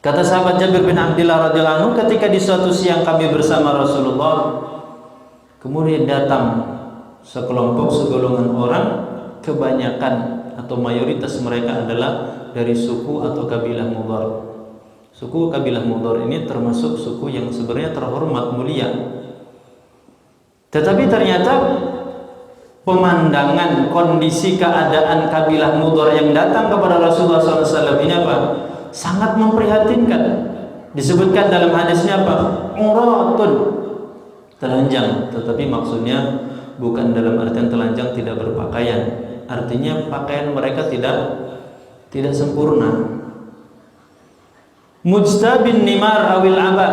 Kata sahabat Jabir bin Abdullah radhiyallahu anhu, ketika di suatu siang kami bersama Rasulullah, kemudian datang sekelompok segolongan orang, kebanyakan atau mayoritas mereka adalah dari suku atau kabilah Mudhar. Suku kabilah Mudhar ini termasuk suku yang sebenarnya terhormat, mulia. Tetapi ternyata pemandangan, kondisi, keadaan kabilah Mudhar yang datang kepada Rasulullah SAW ini apa? Sangat memprihatinkan. Disebutkan dalam hadisnya apa? Uratun, telanjang. Tetapi maksudnya bukan dalam artian telanjang tidak berpakaian. Artinya pakaian mereka tidak sempurna. Mujtabin nimar awil aba.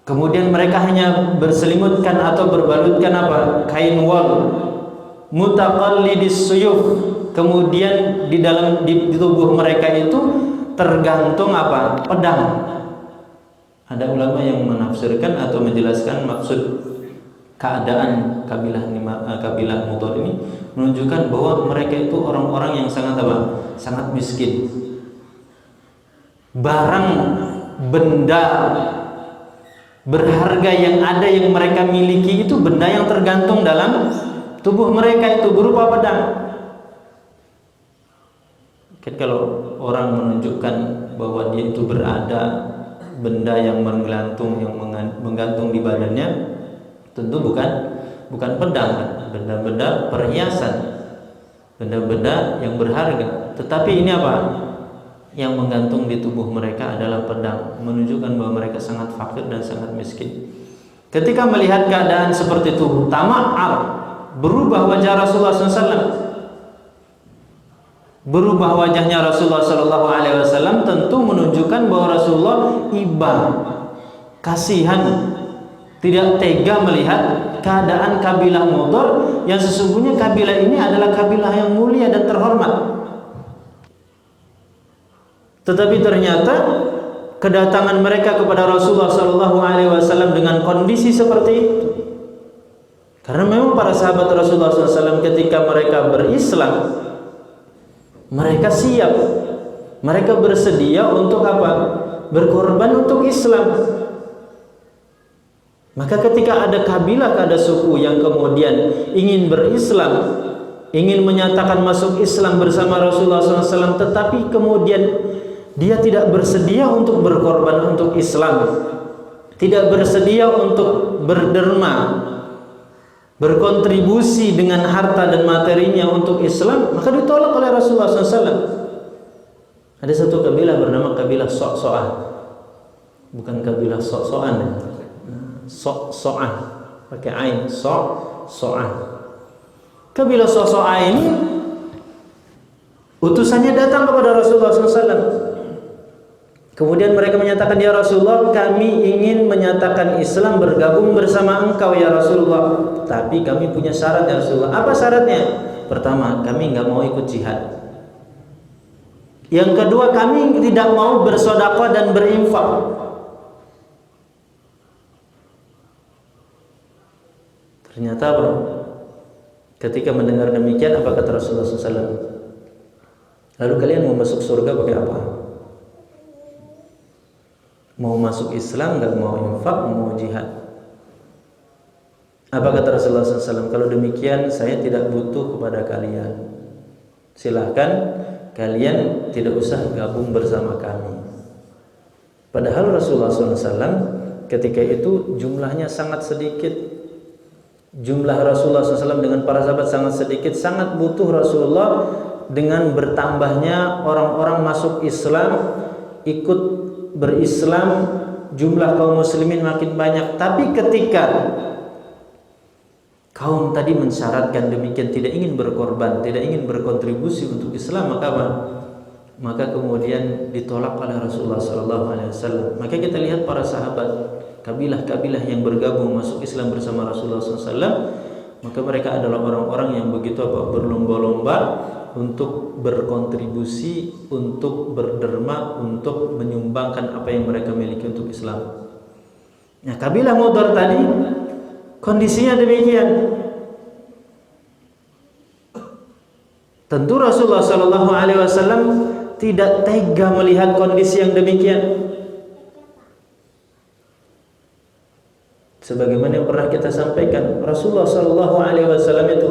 Kemudian mereka hanya berselimutkan atau berbalutkan apa? Kain wol. Mutaqallidis suyuf. Kemudian di tubuh mereka itu tergantung apa? Pedang. Ada ulama yang menafsirkan atau menjelaskan maksud keadaan kabilah Mudhar ini menunjukkan bahwa mereka itu orang-orang yang sangat apa? Sangat miskin. Barang benda berharga yang ada yang mereka miliki itu benda yang tergantung dalam tubuh mereka itu berupa pedang. Kan kalau orang menunjukkan bahwa dia itu berada benda yang menggantung di badannya, tentu bukan pedang, benda-benda perhiasan, benda-benda yang berharga. Tetapi ini apa? Yang menggantung di tubuh mereka adalah pedang, menunjukkan bahwa mereka sangat fakir dan sangat miskin. Ketika melihat keadaan seperti itu, tama'ar, berubah wajah Rasulullah SAW. Berubah wajahnya Rasulullah SAW tentu menunjukkan bahwa Rasulullah iba, kasihan, tidak tega melihat keadaan kabilah Mudhar yang sesungguhnya kabilah ini adalah kabilah yang mulia dan terhormat. Tetapi ternyata kedatangan mereka kepada Rasulullah SAW dengan kondisi seperti itu. Karena memang para sahabat Rasulullah SAW ketika mereka berislam, mereka siap, mereka bersedia untuk apa? Berkorban untuk Islam. Maka ketika ada kabilah, ada suku yang kemudian ingin berislam, ingin menyatakan masuk Islam bersama Rasulullah SAW, tetapi kemudian dia tidak bersedia untuk berkorban untuk Islam, tidak bersedia untuk berderma, berkontribusi dengan harta dan materinya untuk Islam, maka ditolak oleh Rasulullah SAW. Ada satu kabilah bernama kabilah Sok-So'ah, bukan kabilah Sok-So'an, Sok-So'ah, pakai ain, Sok-So'ah. Kabilah Sok-So'ah ini utusannya datang kepada Rasulullah SAW. Kemudian mereka menyatakan, ya Rasulullah, kami ingin menyatakan Islam, bergabung bersama engkau ya Rasulullah. Tapi kami punya syarat ya Rasulullah. Apa syaratnya? Pertama, kami nggak mau ikut jihad. Yang kedua, kami tidak mau bersedekah dan berinfak. Ternyata apa? Ketika mendengar demikian, apa kata Rasulullah SAW? Lalu kalian mau masuk surga pakai apa? Mau masuk Islam, nggak mau infak, mau jihad. Apa kata Rasulullah SAW? Kalau demikian saya tidak butuh kepada kalian. Silahkan kalian tidak usah gabung bersama kami. Padahal Rasulullah SAW ketika itu jumlahnya sangat sedikit. Jumlah Rasulullah SAW dengan para sahabat sangat sedikit. Sangat butuh Rasulullah dengan bertambahnya orang-orang masuk Islam, ikut berislam, jumlah kaum muslimin makin banyak. Tapi ketika kaum tadi mensyaratkan demikian, tidak ingin berkorban, tidak ingin berkontribusi untuk Islam, maka apa? Maka kemudian ditolak oleh Rasulullah SAW. Maka kita lihat para sahabat, kabilah-kabilah yang bergabung masuk Islam bersama Rasulullah SAW, maka mereka adalah orang-orang yang begitu apa? Berlomba-lomba untuk berkontribusi, untuk berderma, untuk menyumbangkan apa yang mereka miliki untuk Islam. Nah, kabilah Mudhar tadi kondisinya demikian. Tentu Rasulullah SAW tidak tega melihat kondisi yang demikian. Sebagaimana yang pernah kita sampaikan, Rasulullah SAW itu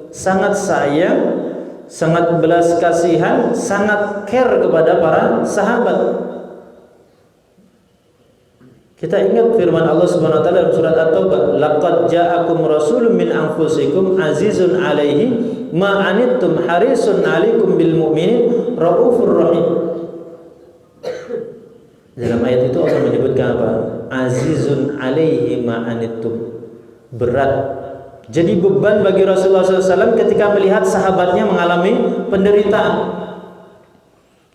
sangat sayang, sangat belas kasihan, sangat care kepada para sahabat. Kita ingat firman Allah Subhanahu wa taala dalam surat At-Taubah, "Laqad ja'akum rasulun min anfusikum azizun 'alaihi ma 'anittum harisun 'alaikum bil mu'minin raufur rahim." Dalam ayat itu Allah menyebutkan apa? Azizun 'alaihi ma 'anittum. Berat. Jadi beban bagi Rasulullah SAW ketika melihat sahabatnya mengalami penderitaan.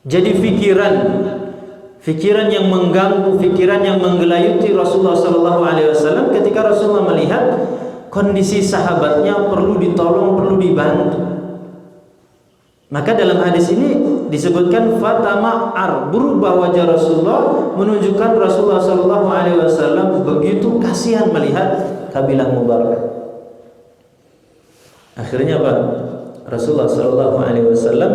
Jadi pikiran yang mengganggu, pikiran yang menggelayuti Rasulullah SAW ketika Rasulullah melihat kondisi sahabatnya perlu ditolong, perlu dibantu. Maka dalam hadis ini disebutkan fatama'ar, berubah wajah Rasulullah, menunjukkan Rasulullah SAW begitu kasihan melihat kabilah Mubarak. Akhirnya apa? Rasulullah SAW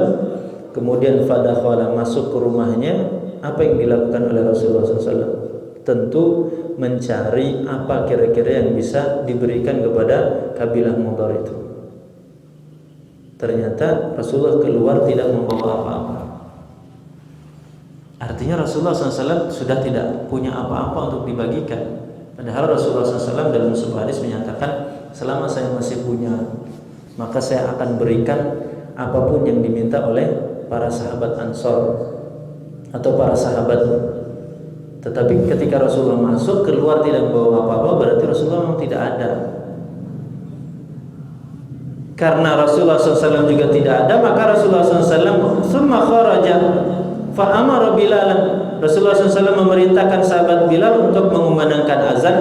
kemudian fadakhala, masuk ke rumahnya. Apa yang dilakukan oleh Rasulullah SAW? Tentu mencari apa kira-kira yang bisa diberikan kepada kabilah Mudar itu. Ternyata Rasulullah keluar tidak membawa apa-apa. Artinya Rasulullah SAW sudah tidak punya apa-apa untuk dibagikan. Padahal Rasulullah SAW dalam sebuah hadis menyatakan, selama saya masih punya, maka saya akan berikan apapun yang diminta oleh para sahabat Ansor atau para sahabat. Tetapi ketika Rasulullah masuk, keluar tidak membawa apa-apa, berarti Rasulullah memang tidak ada. Karena Rasulullah SAW juga tidak ada, maka Rasulullah SAW summa kharaja fa amara Bilalan. Rasulullah SAW memerintahkan sahabat Bilal untuk mengumandangkan azan.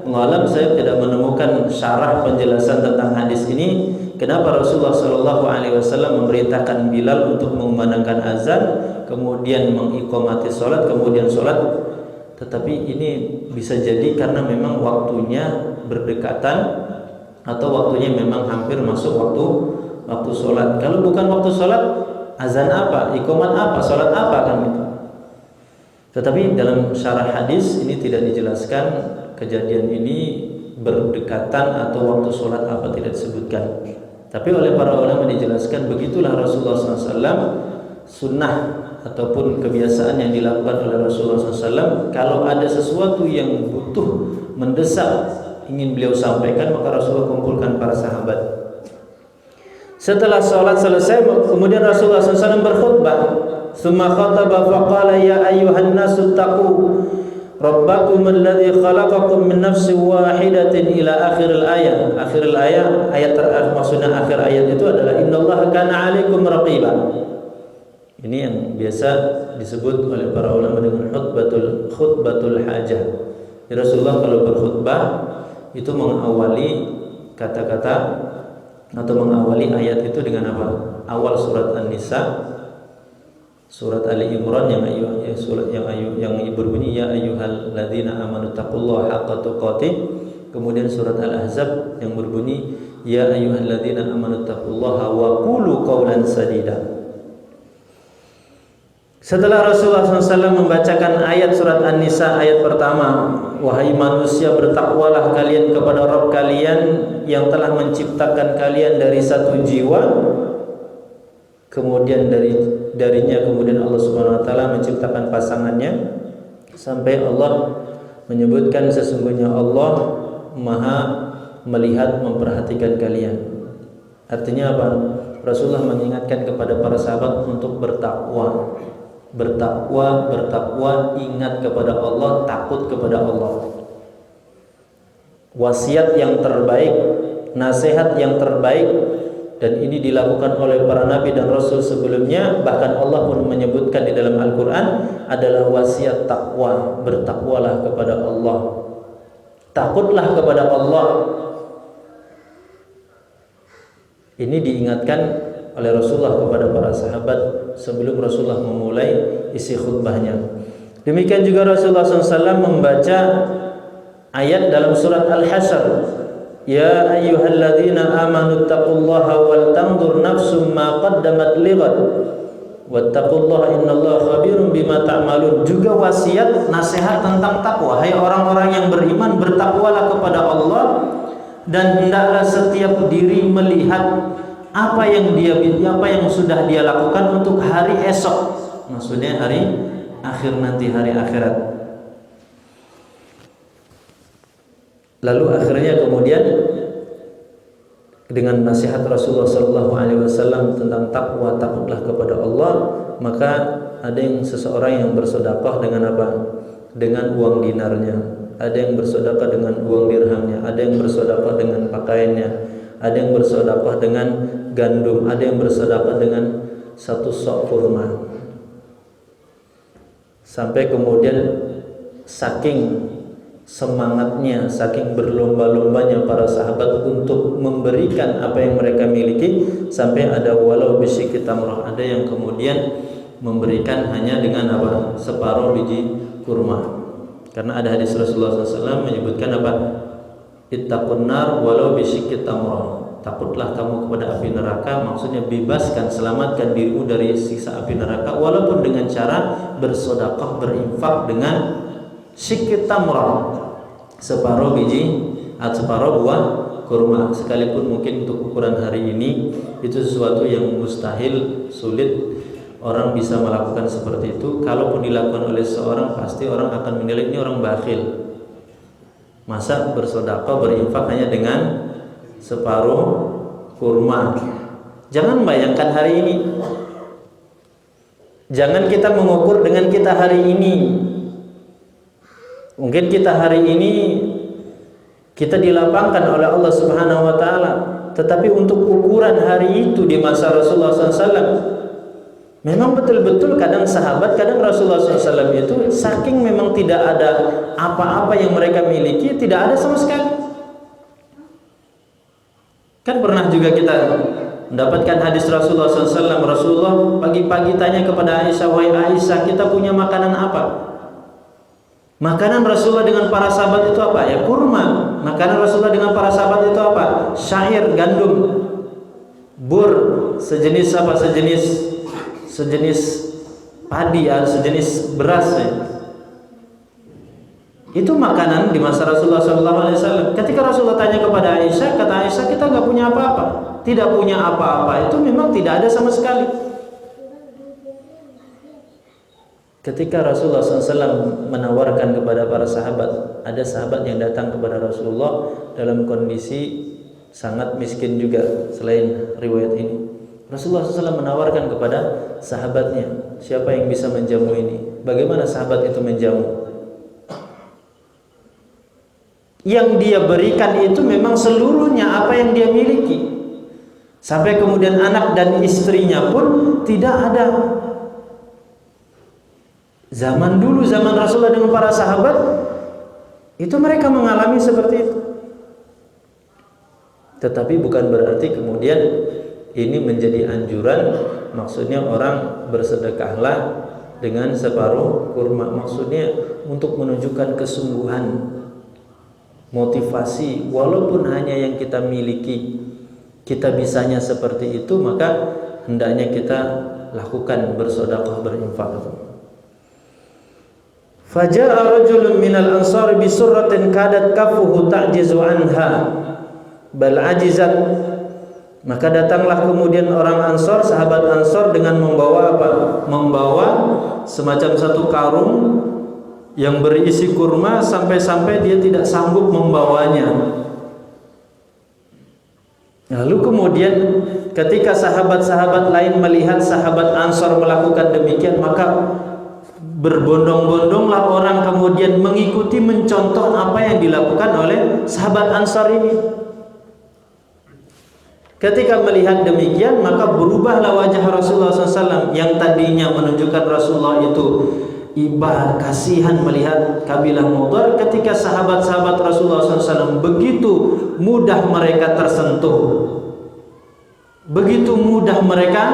Mengalam saya tidak menemukan syarah penjelasan tentang hadis ini. Kenapa Rasulullah SAW memerintahkan Bilal untuk mengumandangkan azan, kemudian mengiqamati sholat, kemudian sholat? Tetapi ini bisa jadi karena memang waktunya berdekatan, atau waktunya memang hampir masuk waktu sholat. Kalau bukan waktu sholat, azan apa, iqamat apa, sholat apa kan gitu. Tetapi dalam syarah hadis ini tidak dijelaskan kejadian ini berdekatan atau waktu sholat apa, tidak disebutkan. Tapi oleh para ulama dijelaskan begitulah Rasulullah SAW, sunnah ataupun kebiasaan yang dilakukan oleh Rasulullah SAW. Kalau ada sesuatu yang butuh, mendesak, ingin beliau sampaikan, maka Rasulullah kumpulkan para sahabat. Setelah sholat selesai, kemudian Rasulullah SAW berkhutbah. Tsumma khataba faqala ya ayyuhan nasu taqu rabbakum alladzi khalaqakum min nafsin wahidatin ila akhiril ayat. Akhiril ayat, ayat terakhir, maksudnya akhir ayat itu adalah innallaha kana 'alaikum raqiba. Ini yang biasa disebut oleh para ulama dengan khutbatul hajah. Rasulullah kalau berkhutbah itu mengawali kata-kata atau mengawali ayat itu dengan apa? Awal surat An-Nisa, surat Ali Imran yang berbunyi ya ayyuhalladzina amanu taqullaha haqqa tuqatih, kemudian surat Al-Ahzab yang berbunyi ya ayyuhalladzina amanu taqullaha wa qulu qawlan sadida. Setelah Rasulullah SAW membacakan ayat surat An-Nisa ayat pertama, wahai manusia bertakwalah kalian kepada Rabb kalian yang telah menciptakan kalian dari satu jiwa, kemudian darinya kemudian Allah Subhanahu wa taala menciptakan pasangannya, sampai Allah menyebutkan sesungguhnya Allah Maha melihat, memperhatikan kalian. Artinya apa? Rasulullah mengingatkan kepada para sahabat untuk bertakwa, ingat kepada Allah, takut kepada Allah. Wasiat yang terbaik, nasihat yang terbaik, dan ini dilakukan oleh para nabi dan rasul sebelumnya. Bahkan Allah pun menyebutkan di dalam Al-Quran adalah wasiat takwa. Bertakwalah kepada Allah, takutlah kepada Allah. Ini diingatkan oleh Rasulullah kepada para sahabat sebelum Rasulullah memulai isi khutbahnya. Demikian juga Rasulullah SAW membaca ayat dalam surat Al-Hasyr, ya ayyuhalladzina amanu taqullaha wal tanzur nafsum ma qaddamat lighad. Wattaqullaha innallaha khabirum bima ta'malun. Juga wasiat nasihat tentang takwa. Hai orang-orang yang beriman, bertakwalah kepada Allah dan hendaklah setiap diri melihat apa yang sudah dia lakukan untuk hari esok. Maksudnya hari akhir nanti, hari akhirat. Lalu akhirnya kemudian dengan nasihat Rasulullah SAW tentang takwa, takutlah kepada Allah, maka ada yang seseorang yang bersedekah dengan apa? Dengan uang dinarnya, ada yang bersedekah dengan uang dirhamnya, ada yang bersedekah dengan pakaiannya, ada yang bersedekah dengan gandum, ada yang bersedekah dengan satu sok kurma. Sampai kemudian saking semangatnya, saking berlomba-lombanya para sahabat untuk memberikan apa yang mereka miliki, sampai ada walau bisyikki tamrah, ada yang kemudian memberikan hanya dengan apa? Separuh biji kurma. Karena ada hadis Rasulullah SAW menyebutkan apa? Ittaqun nar walau bisyikki tamrah. Takutlah kamu kepada api neraka, maksudnya bebaskan, selamatkan dirimu dari siksa api neraka walaupun dengan cara bersedekah, berinfak dengan syikki tamrah, separuh biji atau separuh buah kurma. Sekalipun mungkin untuk ukuran hari ini itu sesuatu yang mustahil, sulit orang bisa melakukan seperti itu. Kalaupun dilakukan oleh seorang, pasti orang akan menilai ini orang bakhil. Masa bersedekah, berinfak hanya dengan separuh kurma. Jangan bayangkan hari ini. Jangan kita mengukur dengan kita hari ini. Mungkin kita hari ini kita dilapangkan oleh Allah Subhanahu wa taala, tetapi untuk ukuran hari itu di masa Rasulullah SAW, memang betul-betul kadang sahabat, kadang Rasulullah SAW itu saking memang tidak ada apa-apa yang mereka miliki, tidak ada sama sekali. Kan pernah juga kita mendapatkan hadis Rasulullah SAW. Rasulullah pagi-pagi tanya kepada Aisyah, wahai Aisyah, kita punya makanan apa? Makanan Rasulullah dengan para sahabat itu apa? Ya kurma. Makanan Rasulullah dengan para sahabat itu apa? Syair, gandum, bur, sejenis apa? Sejenis padi, ya, sejenis beras. Ya. Itu makanan di masa Rasulullah SAW. Ketika Rasulullah tanya kepada Aisyah, kata Aisyah, kita nggak punya apa-apa. Tidak punya apa-apa itu memang tidak ada sama sekali. Ketika Rasulullah SAW menawarkan kepada para sahabat, ada sahabat yang datang kepada Rasulullah dalam kondisi sangat miskin juga. Selain riwayat ini, Rasulullah SAW menawarkan kepada sahabatnya, siapa yang bisa menjamu ini? Bagaimana sahabat itu menjamu? Yang dia berikan itu memang seluruhnya apa yang dia miliki. Sampai kemudian anak dan istrinya pun tidak ada. Zaman dulu, zaman Rasulullah dengan para sahabat, itu mereka mengalami seperti itu. Tetapi bukan berarti kemudian ini menjadi anjuran, maksudnya orang bersedekahlah dengan separuh kurma. Maksudnya untuk menunjukkan kesungguhan, motivasi, walaupun hanya yang kita miliki, kita bisanya seperti itu, maka hendaknya kita lakukan bersedekah, berinfak. Faja'a rajulun minal ansar bi surratin kadat kafuhu ta'jizu anha bal ajizat. Maka datanglah kemudian orang Ansor, sahabat Ansor, dengan membawa apa? Membawa semacam satu karung yang berisi kurma, sampai-sampai dia tidak sanggup membawanya. Lalu kemudian ketika sahabat-sahabat lain melihat sahabat Ansor melakukan demikian, maka berbondong-bondonglah orang kemudian mengikuti, mencontoh apa yang dilakukan oleh sahabat Ansor ini. Ketika melihat demikian, maka berubahlah wajah Rasulullah SAW yang tadinya menunjukkan Rasulullah itu iba, kasihan melihat kabilah Mudar. Ketika sahabat-sahabat Rasulullah SAW begitu mudah mereka tersentuh, begitu mudah mereka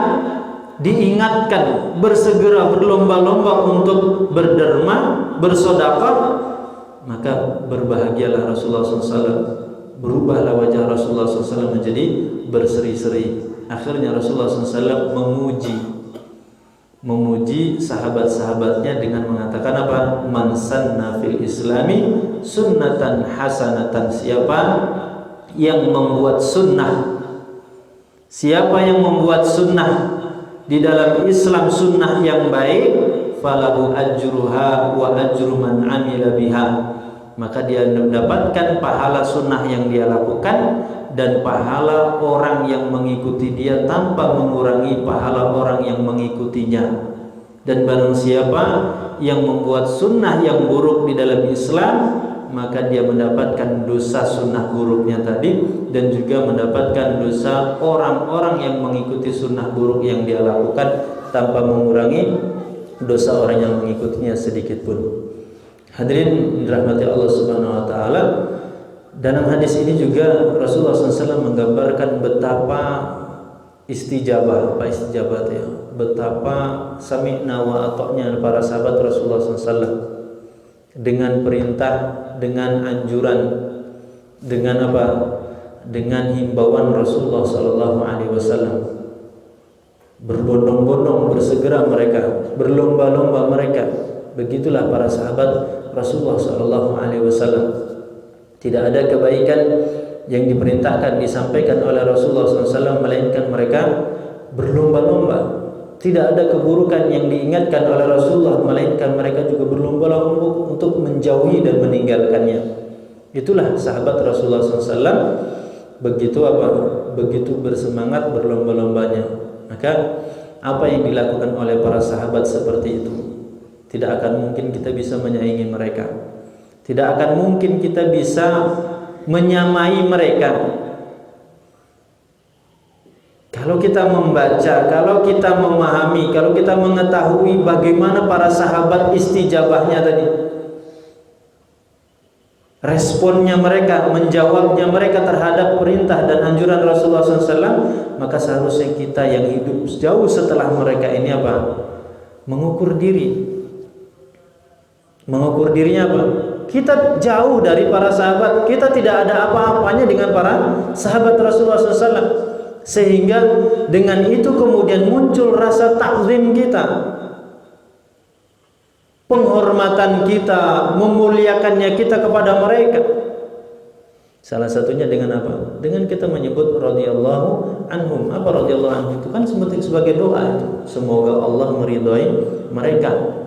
diingatkan, bersegera berlomba-lomba untuk berderma, bersedekah, maka berbahagialah Rasulullah SAW. Berubahlah wajah Rasulullah SAW menjadi berseri-seri. Akhirnya Rasulullah SAW memuji memuji sahabat-sahabatnya dengan mengatakan apa? Man sanna fil islami sunnatan hasanatan. Siapa yang membuat sunnah, siapa yang membuat sunnah di dalam Islam, sunnah yang baik, falahu ajruha wa ajru man amila biha, maka dia mendapatkan pahala sunnah yang dia lakukan dan pahala orang yang mengikuti dia tanpa mengurangi pahala orang yang mengikutinya. Dan barang siapa yang membuat sunnah yang buruk di dalam Islam, maka dia mendapatkan dosa sunnah buruknya tadi dan juga mendapatkan dosa orang-orang yang mengikuti sunnah buruk yang dia lakukan tanpa mengurangi dosa orang yang mengikutinya sedikit pun. Hadirin dirahmati Allah Subhanahu wa taala, dalam hadis ini juga Rasulullah SAW menggambarkan betapa istijabah, apa istijabah ya? Betapa sami'na wa ata'na para sahabat Rasulullah SAW dengan perintah, dengan anjuran, dengan apa? Dengan himbauan Rasulullah SAW. Berbondong-bondong, bersegera mereka, berlomba-lomba mereka. Begitulah para sahabat Rasulullah SAW. Tidak ada kebaikan yang diperintahkan disampaikan oleh Rasulullah SAW melainkan mereka berlomba-lomba. Tidak ada keburukan yang diingatkan oleh Rasulullah melainkan mereka juga berlomba-lomba untuk menjauhi dan meninggalkannya. Itulah sahabat Rasulullah SAW. Begitu apa? Begitu bersemangat berlomba-lombanya. Maka apa yang dilakukan oleh para sahabat seperti itu, tidak akan mungkin kita bisa menyaingi mereka. Tidak akan mungkin kita bisa menyamai mereka. Kalau kita membaca, kalau kita memahami, kalau kita mengetahui bagaimana para sahabat istijabahnya tadi, responnya mereka, menjawabnya mereka terhadap perintah dan anjuran Rasulullah SAW, maka seharusnya kita yang hidup jauh setelah mereka ini apa? Mengukur diri. Mengukur dirinya apa? Kita jauh dari para sahabat, kita tidak ada apa-apanya dengan para sahabat Rasulullah SAW, sehingga dengan itu kemudian muncul rasa takzim kita, penghormatan kita, memuliakannya kita kepada mereka. Salah satunya dengan apa? Dengan kita menyebut radhiyallahu anhum. Apa radhiyallahu anhum? Itu kan sebagai doa itu. Semoga Allah meridhai mereka.